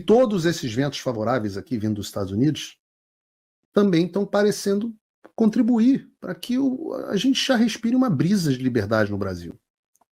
todos esses ventos favoráveis aqui vindo dos Estados Unidos também estão parecendo contribuir para que a gente já respire uma brisa de liberdade no Brasil.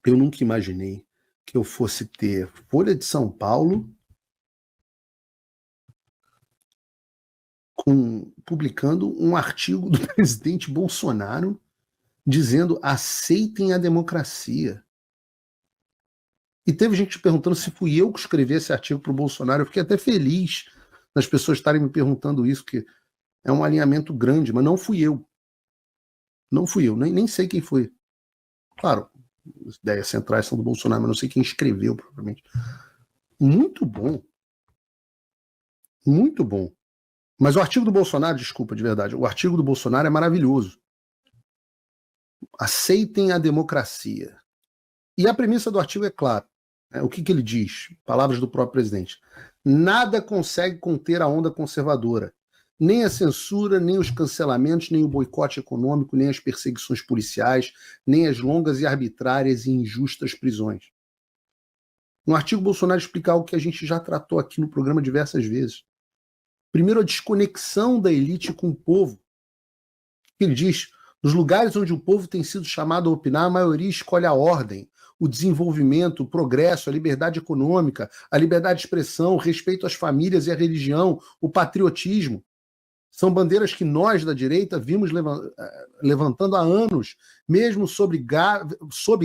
Eu nunca imaginei que eu fosse ter Folha de São Paulo publicando um artigo do presidente Bolsonaro dizendo: aceitem a democracia. E teve gente perguntando se fui eu que escrevi esse artigo para o Bolsonaro. Eu fiquei até feliz das pessoas estarem me perguntando isso, que é um alinhamento grande, mas não fui eu. Não fui eu, nem sei quem foi. Claro, as ideias centrais são do Bolsonaro, mas não sei quem escreveu propriamente. Muito bom. Muito bom. Mas o artigo do Bolsonaro, desculpa, de verdade, o artigo do Bolsonaro é maravilhoso. Aceitem a democracia. E a premissa do artigo é clara. O que ele diz? Palavras do próprio presidente. Nada consegue conter a onda conservadora. Nem a censura, nem os cancelamentos, nem o boicote econômico, nem as perseguições policiais, nem as longas e arbitrárias e injustas prisões. No artigo, Bolsonaro explica algo que a gente já tratou aqui no programa diversas vezes. Primeiro, a desconexão da elite com o povo. Ele diz: nos lugares onde o povo tem sido chamado a opinar, a maioria escolhe a ordem, o desenvolvimento, o progresso, a liberdade econômica, a liberdade de expressão, o respeito às famílias e à religião, o patriotismo. São bandeiras que nós, da direita, vimos levantando há anos, mesmo sob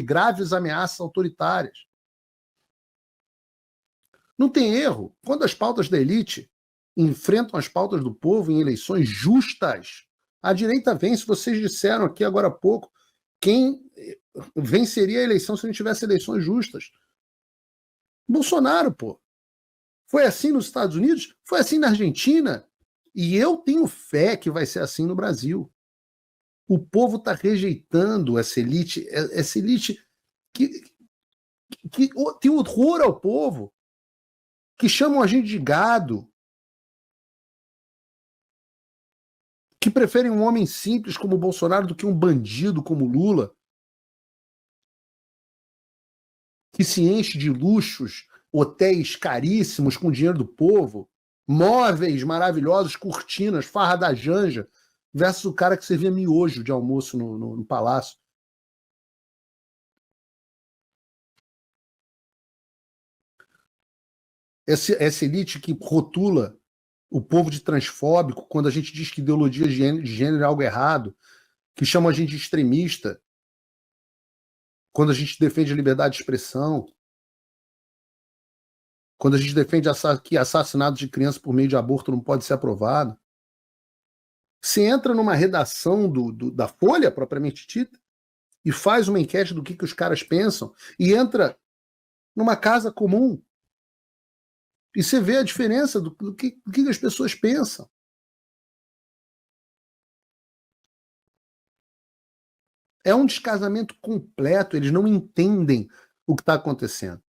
graves ameaças autoritárias. Não tem erro. Quando as pautas da elite enfrentam as pautas do povo em eleições justas, a direita vence. Vocês disseram aqui agora há pouco quem venceria a eleição se não tivesse eleições justas. Bolsonaro, pô. Foi assim nos Estados Unidos? Foi assim na Argentina? E eu tenho fé que vai ser assim no Brasil. O povo está rejeitando essa elite que tem horror ao povo, que chamam a gente de gado, que preferem um homem simples como o Bolsonaro do que um bandido como Lula, que se enche de luxos, hotéis caríssimos com dinheiro do povo, móveis maravilhosos, cortinas, farra da Janja, versus o cara que servia miojo de almoço no palácio. Essa elite que rotula o povo de transfóbico quando a gente diz que ideologia de gênero é algo errado, que chama a gente de extremista quando a gente defende a liberdade de expressão, quando a gente defende que assassinato de criança por meio de aborto não pode ser aprovado. Você entra numa redação da Folha, propriamente dita, e faz uma enquete do que os caras pensam, e entra numa casa comum, e você vê a diferença do que as pessoas pensam. É um descasamento completo, eles não entendem o que está acontecendo.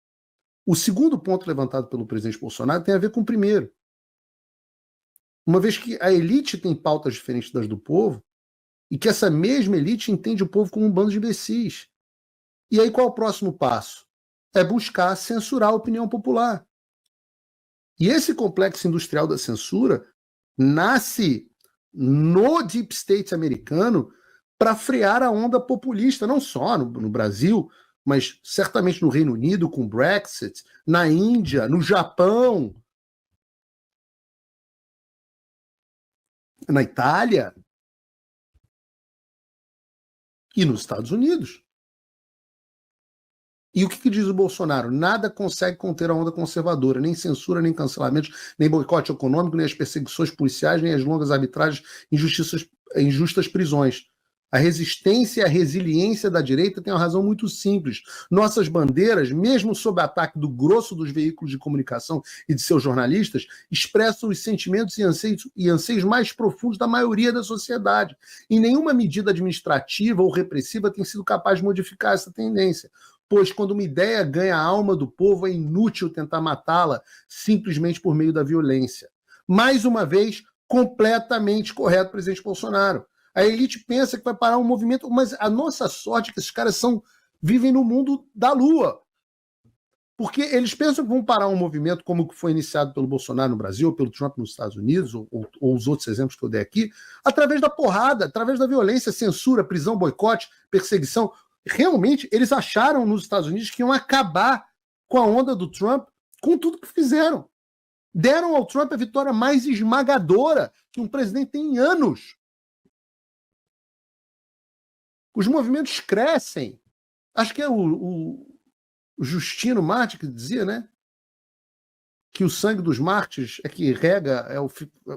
O segundo ponto levantado pelo presidente Bolsonaro tem a ver com o primeiro. Uma vez que a elite tem pautas diferentes das do povo, e que essa mesma elite entende o povo como um bando de imbecis. E aí qual é o próximo passo? É buscar censurar a opinião popular. E esse complexo industrial da censura nasce no deep state americano para frear a onda populista, não só no Brasil, mas certamente no Reino Unido com o Brexit, na Índia, no Japão, na Itália e nos Estados Unidos. E o que diz o Bolsonaro? Nada consegue conter a onda conservadora, nem censura, nem cancelamento, nem boicote econômico, nem as perseguições policiais, nem as longas arbitragens, injustas prisões. A resistência e a resiliência da direita tem uma razão muito simples. Nossas bandeiras, mesmo sob ataque do grosso dos veículos de comunicação e de seus jornalistas, expressam os sentimentos e anseios mais profundos da maioria da sociedade. E nenhuma medida administrativa ou repressiva tem sido capaz de modificar essa tendência. Pois quando uma ideia ganha a alma do povo, é inútil tentar matá-la simplesmente por meio da violência. Mais uma vez, completamente correto, presidente Bolsonaro. A elite pensa que vai parar um movimento, mas a nossa sorte é que esses caras vivem no mundo da lua. Porque eles pensam que vão parar um movimento como o que foi iniciado pelo Bolsonaro no Brasil, ou pelo Trump nos Estados Unidos, ou os outros exemplos que eu dei aqui, através da porrada, através da violência, censura, prisão, boicote, perseguição. Realmente, eles acharam nos Estados Unidos que iam acabar com a onda do Trump, com tudo que fizeram. Deram ao Trump a vitória mais esmagadora que um presidente tem em anos. Os movimentos crescem. Acho que é o Justino Mártir que dizia, né? Que o sangue dos mártires é que rega, é o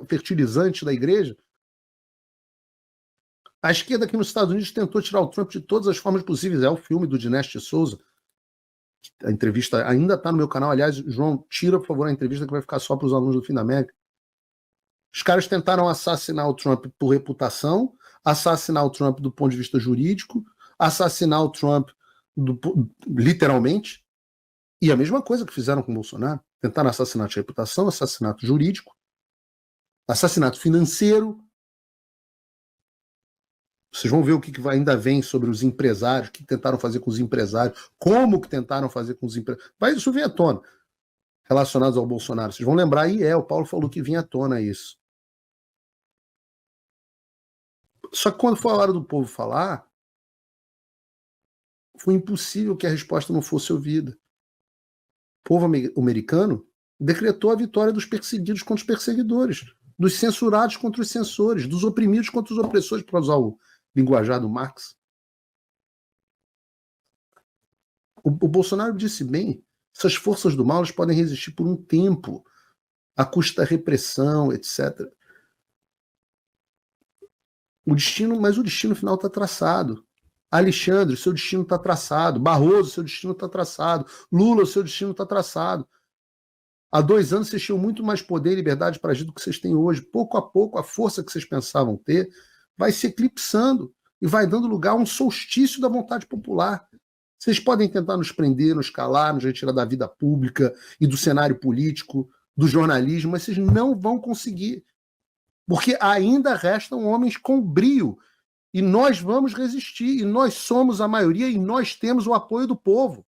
fertilizante da igreja. A esquerda aqui nos Estados Unidos tentou tirar o Trump de todas as formas possíveis. É o filme do Dinesh Souza. A entrevista ainda está no meu canal. Aliás, João, tira, por favor, a entrevista que vai ficar só para os alunos do Fim da América. Os caras tentaram assassinar o Trump por reputação, assassinar o Trump do ponto de vista jurídico, assassinar o Trump literalmente, e a mesma coisa que fizeram com o Bolsonaro. Tentaram assassinato de reputação, assassinato jurídico, assassinato financeiro. Vocês vão ver o que ainda vem sobre os empresários, o que tentaram fazer com os empresários, como que tentaram fazer com os empresários. Vai isso vir à tona, relacionados ao Bolsonaro. Vocês vão lembrar, o Paulo falou que vinha à tona isso. Só que quando foi a hora do povo falar, foi impossível que a resposta não fosse ouvida. O povo americano decretou a vitória dos perseguidos contra os perseguidores, dos censurados contra os censores, dos oprimidos contra os opressores, para usar o linguajar do Marx. O Bolsonaro disse bem, essas forças do mal podem resistir por um tempo, à custa da repressão, etc. Mas o destino final está traçado. Alexandre, o seu destino está traçado. Barroso, o seu destino está traçado. Lula, o seu destino está traçado. Há 2 anos vocês tinham muito mais poder e liberdade para agir do que vocês têm hoje. Pouco a pouco, a força que vocês pensavam ter vai se eclipsando e vai dando lugar a um solstício da vontade popular. Vocês podem tentar nos prender, nos calar, nos retirar da vida pública e do cenário político, do jornalismo, mas vocês não vão conseguir. Porque ainda restam homens com brio. E nós vamos resistir. E nós somos a maioria e nós temos o apoio do povo.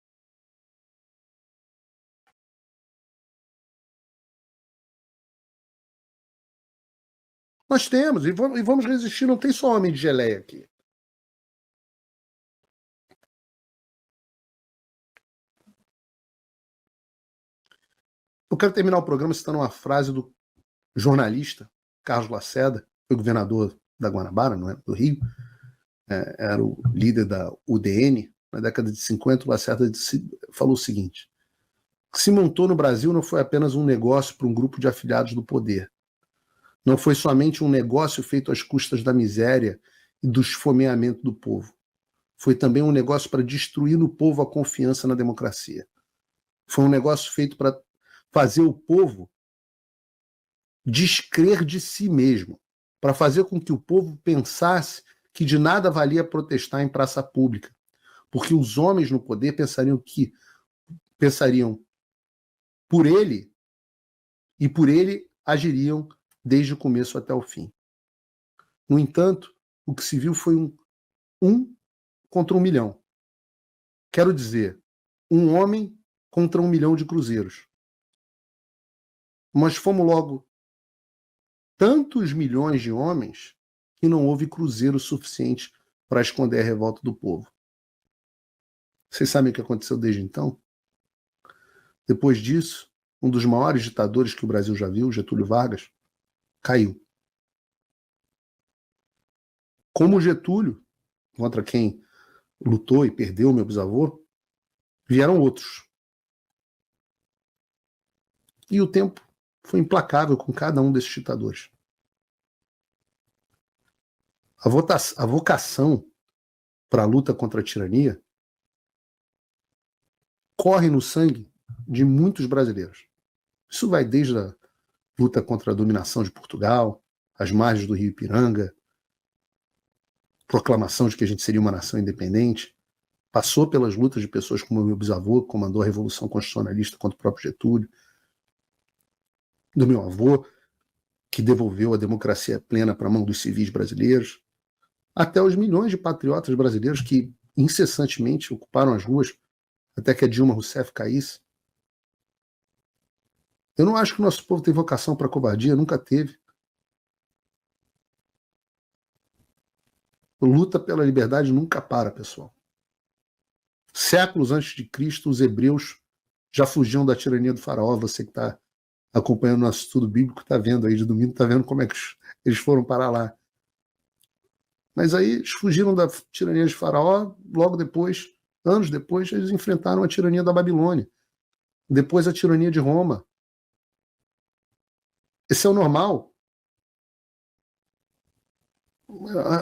Nós temos. E vamos resistir. Não tem só homem de geleia aqui. Eu quero terminar o programa citando uma frase do jornalista Carlos Lacerda, foi governador da Guanabara, não é? Do Rio, era o líder da UDN. Na década de 50, o Lacerda falou o seguinte: o que se montou no Brasil não foi apenas um negócio para um grupo de afiliados do poder. Não foi somente um negócio feito às custas da miséria e do esfomeamento do povo. Foi também um negócio para destruir no povo a confiança na democracia. Foi um negócio feito para fazer o povo descrer de si mesmo, para fazer com que o povo pensasse que de nada valia protestar em praça pública, porque os homens no poder pensariam por ele e por ele agiriam desde o começo até o fim. No entanto, o que se viu foi um contra 1 milhão. Quero dizer, um homem contra 1 milhão de cruzeiros. Mas fomos logo tantos milhões de homens que não houve cruzeiro suficiente para esconder a revolta do povo. Vocês sabem o que aconteceu desde então? Depois disso, um dos maiores ditadores que o Brasil já viu, Getúlio Vargas, caiu. Como Getúlio, contra quem lutou e perdeu meu bisavô, vieram outros. E o tempo foi implacável com cada um desses ditadores. A vocação para a luta contra a tirania corre no sangue de muitos brasileiros. Isso vai desde a luta contra a dominação de Portugal, as margens do Rio Ipiranga, proclamação de que a gente seria uma nação independente, passou pelas lutas de pessoas como o meu bisavô, que comandou a Revolução Constitucionalista contra o próprio Getúlio, do meu avô, que devolveu a democracia plena para a mão dos civis brasileiros, até os milhões de patriotas brasileiros que incessantemente ocuparam as ruas até que a Dilma Rousseff caísse, Eu não acho que o nosso povo tem vocação para covardia, nunca teve. Luta pela liberdade nunca para, pessoal. Séculos antes de Cristo, os hebreus já fugiam da tirania do faraó. Você que está acompanhando o nosso estudo bíblico, está vendo aí de domingo, está vendo como é que eles foram parar lá. Mas aí eles fugiram da tirania de faraó, logo depois, anos depois, eles enfrentaram a tirania da Babilônia. Depois a tirania de Roma. Esse é o normal.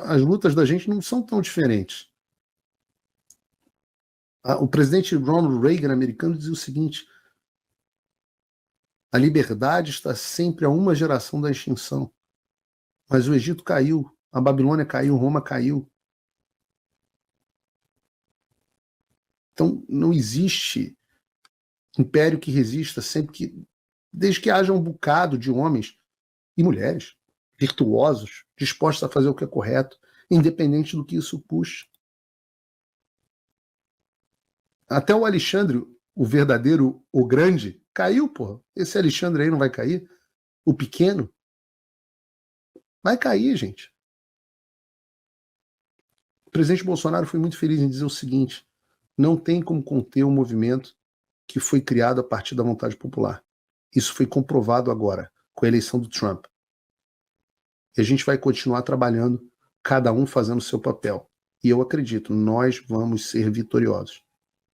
As lutas da gente não são tão diferentes. O presidente Ronald Reagan, americano, dizia o seguinte: a liberdade está sempre a uma geração da extinção. Mas o Egito caiu, a Babilônia caiu, Roma caiu. Então não existe império que resista desde que haja um bocado de homens e mulheres virtuosos, dispostos a fazer o que é correto, independente do que isso puxe. Até o Alexandre, o verdadeiro, o grande, caiu, porra. Esse Alexandre aí não vai cair? O pequeno? Vai cair, gente. O presidente Bolsonaro foi muito feliz em dizer o seguinte: não tem como conter um movimento que foi criado a partir da vontade popular. Isso foi comprovado agora, com a eleição do Trump. E a gente vai continuar trabalhando, cada um fazendo o seu papel. E eu acredito, nós vamos ser vitoriosos.